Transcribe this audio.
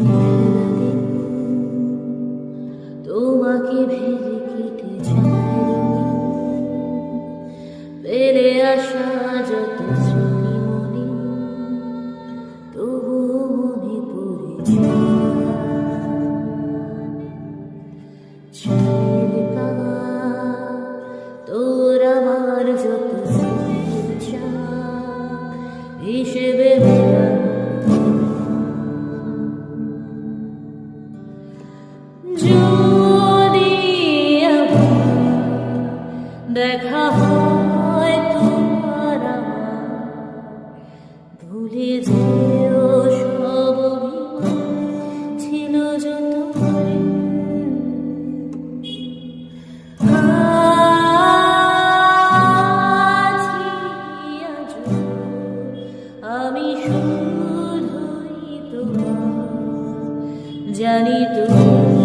মেলা দিন তোমাকে ভেবে কেটে যায় পেরে আসা যত স্মৃতি মনে তবুও মনে পড়ে তোর আমার যত হিসেবে যদি দেখা হয় তোমার ভুলে যেও সব ছিল যত আমি শুধুই তোমার জানি তুমি